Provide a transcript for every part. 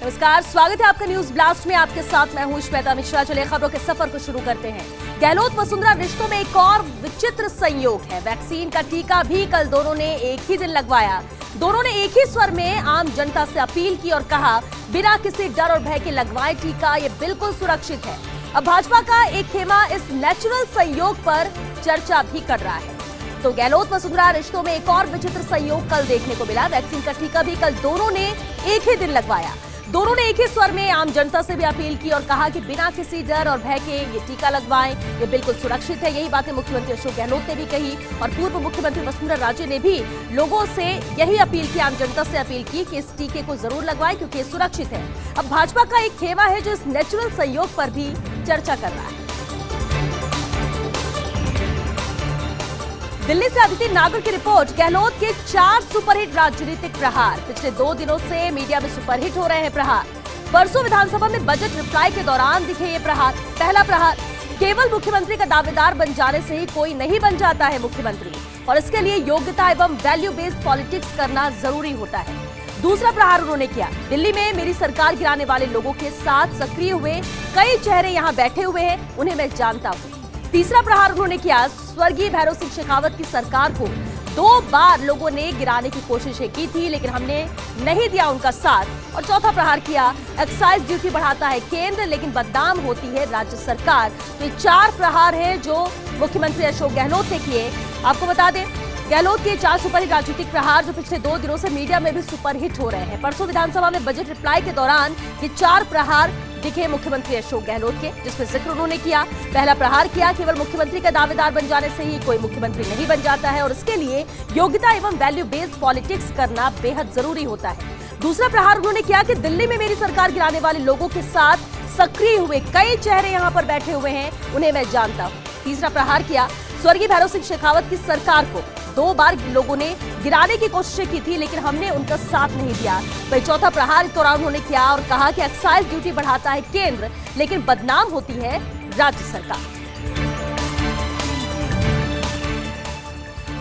नमस्कार, स्वागत है आपका न्यूज ब्लास्ट में। आपके साथ मैं हूं श्वेता मिश्रा। चलिए खबरों के सफर को शुरू करते हैं। गहलोत वसुंधरा रिश्तों में एक और विचित्र संयोग है। वैक्सीन का टीका भी कल दोनों ने एक ही दिन लगवाया। दोनों ने एक ही स्वर में आम जनता से अपील की और कहा, बिना किसी डर और भय के लगवाएं टीका, ये बिल्कुल सुरक्षित है। अब भाजपा का एक खेमा इस नेचुरल संयोग पर चर्चा भी कर रहा है। तो गहलोत वसुंधरा रिश्तों में एक और विचित्र संयोग कल देखने को मिला। वैक्सीन का टीका भी कल दोनों ने एक ही दिन लगवाया। दोनों ने एक ही स्वर में आम जनता से भी अपील की और कहा कि बिना किसी डर और भय के ये टीका लगवाएं, ये बिल्कुल सुरक्षित है। यही बातें मुख्यमंत्री अशोक गहलोत ने भी कही और पूर्व मुख्यमंत्री वसुंधरा राजे ने भी लोगों से यही अपील की, आम जनता से अपील की कि इस टीके को जरूर लगवाएं क्योंकि ये सुरक्षित है। अब भाजपा का एक खेमा है जो इस नेचुरल संयोग पर भी चर्चा कर रहा है। दिल्ली से अदिति नागर की रिपोर्ट। गहलोत के 4 सुपरहिट राजनीतिक प्रहार। पिछले 2 दिनों से मीडिया में सुपरहिट हो रहे हैं प्रहार। परसों विधानसभा में बजट रिप्लाई के दौरान दिखे ये प्रहार। पहला प्रहार, केवल मुख्यमंत्री का दावेदार बन जाने से ही कोई नहीं बन जाता है मुख्यमंत्री, और इसके लिए योग्यता एवं वैल्यू बेस्ड पॉलिटिक्स करना जरूरी होता है। दूसरा प्रहार उन्होंने किया, दिल्ली में मेरी सरकार गिराने वाले लोगों के साथ सक्रिय हुए कई चेहरे यहाँ बैठे हुए हैं, उन्हें मैं जानता हूँ। तीसरा प्रहार उन्होंने किया, स्वर्गीय भैरव सिंह शेखावत की सरकार को 2 बार लोगों ने गिराने की कोशिशें की थी, लेकिन हमने नहीं दिया उनका साथ। और चौथा प्रहार किया, एक्साइज ड्यूटी बढ़ाता है केंद्र लेकिन बदनाम होती है राज्य सरकार। तो ये 4 प्रहार हैं जो मुख्यमंत्री अशोक गहलोत ने किए। आपको बता दें, गहलोत के 4 सुपरहिट राजनीतिक प्रहार जो पिछले 2 दिनों से मीडिया में भी सुपरहिट हो रहे हैं। परसों विधानसभा में बजट रिप्लाई के दौरान ये 4 प्रहार दिखे मुख्यमंत्री अशोक गहलोत के, जिसमें जिक्र उन्होंने किया। पहला प्रहार किया, केवल मुख्यमंत्री का दावेदार बन जाने से ही कोई मुख्यमंत्री नहीं बन जाता है और इसके लिए योग्यता एवं वैल्यू बेस्ड पॉलिटिक्स करना बेहद जरूरी होता है। दूसरा प्रहार उन्होंने किया कि दिल्ली में मेरी सरकार गिराने वाले लोगों के साथ सक्रिय हुए कई चेहरे यहाँ पर बैठे हुए हैं, उन्हें मैं जानता हूँ। तीसरा प्रहार किया, स्वर्गीय भैरव सिंह शेखावत की सरकार को 2 बार लोगों ने गिराने की कोशिशें की थी, लेकिन हमने उनका साथ नहीं दिया। वही चौथा प्रहार इस दौरान उन्होंने किया और कहा कि एक्साइज ड्यूटी बढ़ाता है केंद्र लेकिन बदनाम होती है राज्य सरकार।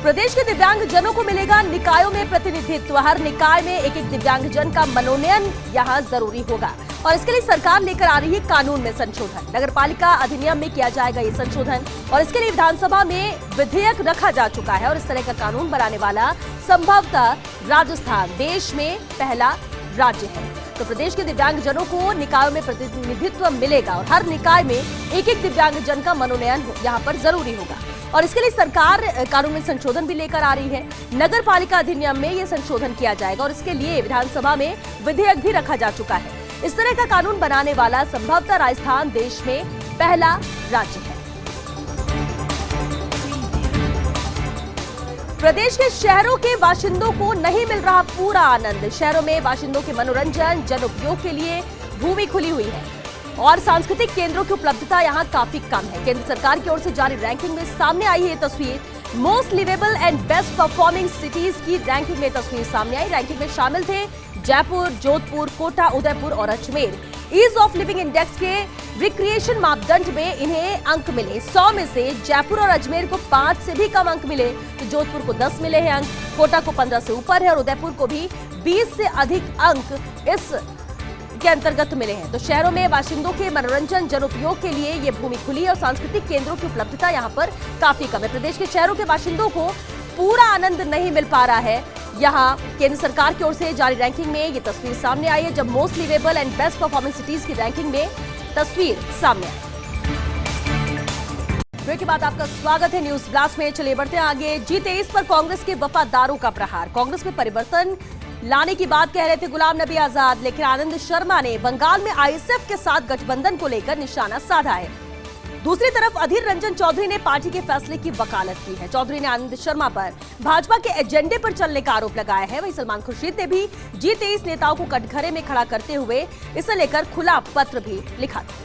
प्रदेश के दिव्यांगजनों को मिलेगा निकायों में प्रतिनिधित्व। हर निकाय में एक दिव्यांगजन का मनोनयन यहाँ जरूरी होगा और इसके लिए सरकार लेकर आ रही है कानून में संशोधन। नगरपालिका अधिनियम में किया जाएगा ये संशोधन और इसके लिए विधानसभा में विधेयक रखा जा चुका है और इस तरह का कानून बनाने वाला संभवतः राजस्थान देश में पहला राज्य है। तो प्रदेश के दिव्यांगजनों को निकायों में प्रतिनिधित्व मिलेगा और हर निकाय में एक दिव्यांगजन का मनोनयन यहाँ पर जरूरी होगा और इसके लिए सरकार कानून में संशोधन भी लेकर आ रही है। नगरपालिका अधिनियम में ये संशोधन किया जाएगा और इसके लिए विधानसभा में विधेयक भी रखा जा चुका है। इस तरह का कानून बनाने वाला संभवतः राजस्थान देश में पहला राज्य है। प्रदेश के शहरों के बाशिंदों को नहीं मिल रहा पूरा आनंद। शहरों में बाशिंदों के मनोरंजन, जन उपयोग के लिए भूमि खुली हुई है और सांस्कृतिक केंद्रों की उपलब्धता यहाँ काफी कम है। केंद्र सरकार की ओर से जारी रैंकिंग में सामने आई है तस्वीर। Most liveable and best performing cities की रैंकिंग में तस्वीर सामने आई। रैंकिंग में शामिल थे जयपुर, जोधपुर, कोटा, उदयपुर और Ajmer. Ease of living index के रिक्रिएशन मापदंड में इन्हें अंक मिले। 100 में से जयपुर और अजमेर को 5 से भी कम अंक मिले, तो जोधपुर को 10 मिले हैं अंक, कोटा को 15 से ऊपर है और उदयपुर को भी 20 से अधिक अंक इस के अंतर्गत मिले हैं। तो शहरों में बाशिंदों के मनोरंजन, जन उपयोग के लिए ये भूमि खुली है और सांस्कृतिक केंद्रों की उपलब्धता यहाँ पर काफी कम है। प्रदेश के शहरों के बाशिंदों को पूरा आनंद नहीं मिल पा रहा है। यहाँ केंद्र सरकार की ओर से जारी रैंकिंग में ये तस्वीर सामने आई है, जब most liveable and best performing cities की रैंकिंग में तस्वीर सामने आई। ब्रेक के बाद आपका स्वागत है न्यूज ब्लास्ट में। चलिए बढ़ते हैं आगे। G23 पर कांग्रेस के वफादारों का प्रहार। कांग्रेस में परिवर्तन लाने की बात कह रहे थे गुलाम नबी आजाद, लेकिन आनंद शर्मा ने बंगाल में आईएसएफ के साथ गठबंधन को लेकर निशाना साधा है। दूसरी तरफ अधीर रंजन चौधरी ने पार्टी के फैसले की वकालत की है। चौधरी ने आनंद शर्मा पर भाजपा के एजेंडे पर चलने का आरोप लगाया है। वहीं सलमान खुर्शीद ने भी G23 नेताओं को कटघरे में खड़ा करते हुए इसे लेकर खुला पत्र भी लिखा था।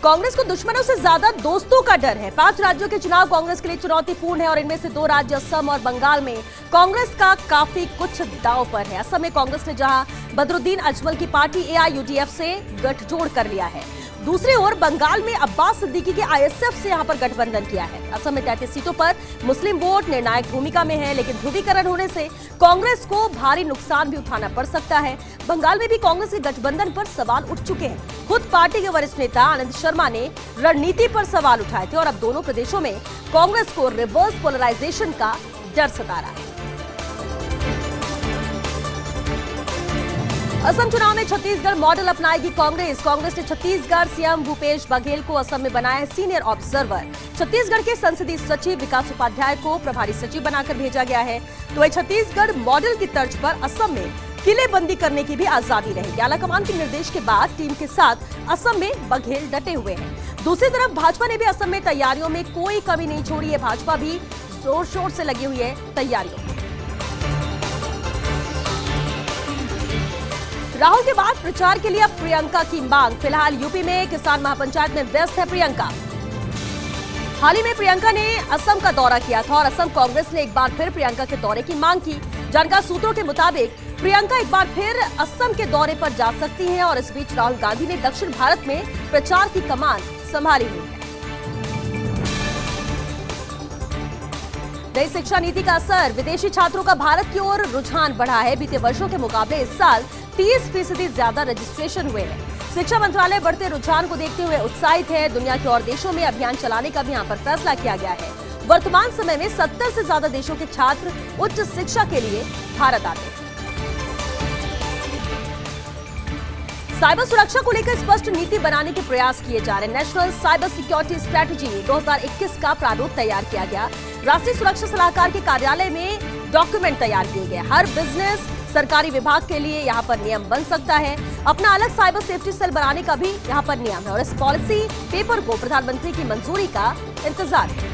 कांग्रेस को दुश्मनों से ज्यादा दोस्तों का डर है। 5 राज्यों के चुनाव कांग्रेस के लिए चुनौतीपूर्ण है और इनमें से 2 राज्य असम और बंगाल में कांग्रेस का काफी कुछ दांव पर है। असम में कांग्रेस ने जहां बदरुद्दीन अजमल की पार्टी AIUDF से गठजोड़ कर लिया है, दूसरी ओर बंगाल में अब्बास सिद्दीकी के आईएसएफ से यहां पर गठबंधन किया है। असम में 33 सीटों पर मुस्लिम वोट निर्णायक भूमिका में है, लेकिन ध्रुवीकरण होने से कांग्रेस को भारी नुकसान भी उठाना पड़ सकता है। बंगाल में भी कांग्रेस के गठबंधन पर सवाल उठ चुके हैं। खुद पार्टी के वरिष्ठ नेता आनंद शर्मा ने रणनीति पर सवाल उठाए थे और अब दोनों प्रदेशों में कांग्रेस को रिवर्स पोलराइजेशन का डर सता रहा है। असम चुनाव में छत्तीसगढ़ मॉडल अपनाएगी कांग्रेस। कांग्रेस ने छत्तीसगढ़ सीएम भूपेश बघेल को असम में बनाया है सीनियर ऑब्जर्वर। छत्तीसगढ़ के संसदीय सचिव विकास उपाध्याय को प्रभारी सचिव बनाकर भेजा गया है। तो वही छत्तीसगढ़ मॉडल की तर्ज पर असम में किलेबंदी करने की भी आजादी रहेगी। आलाकमान के निर्देश के बाद टीम के साथ असम में बघेल डटे हुए हैं। दूसरी तरफ भाजपा ने भी असम में तैयारियों में कोई कमी नहीं छोड़ी है। भाजपा भी जोर शोर से लगी हुई है तैयारियों में। राहुल के बाद प्रचार के लिए अब प्रियंका की मांग। फिलहाल यूपी में किसान महापंचायत में व्यस्त है प्रियंका। हाल ही में प्रियंका ने असम का दौरा किया था और असम कांग्रेस ने एक बार फिर प्रियंका के दौरे की मांग की। जानकार सूत्रों के मुताबिक प्रियंका एक बार फिर असम के दौरे पर जा सकती हैं और इस बीच राहुल गांधी ने दक्षिण भारत में प्रचार की कमान संभाली हुई है। नई शिक्षा नीति का असर। विदेशी छात्रों का भारत की ओर रुझान बढ़ा है। बीते वर्षों के मुकाबले इस साल 30% ज्यादा रजिस्ट्रेशन हुए हैं। शिक्षा मंत्रालय बढ़ते रुझान को देखते हुए उत्साहित है। दुनिया के और देशों में अभियान चलाने का भी यहाँ पर फैसला किया गया है। वर्तमान समय में 70 से ज्यादा देशों के छात्र उच्च शिक्षा के लिए भारत आते हैं। साइबर सुरक्षा को लेकर स्पष्ट नीति बनाने के प्रयास किए जा रहे हैं। नेशनल साइबर सिक्योरिटी स्ट्रेटजी 2021 का प्रारूप तैयार किया गया। राष्ट्रीय सुरक्षा सलाहकार के कार्यालय में डॉक्यूमेंट तैयार किए गए। हर बिजनेस सरकारी विभाग के लिए यहाँ पर नियम बन सकता है। अपना अलग साइबर सेफ्टी सेल बनाने का भी यहाँ पर नियम है और इस पॉलिसी पेपर को प्रधानमंत्री की मंजूरी का इंतजार है।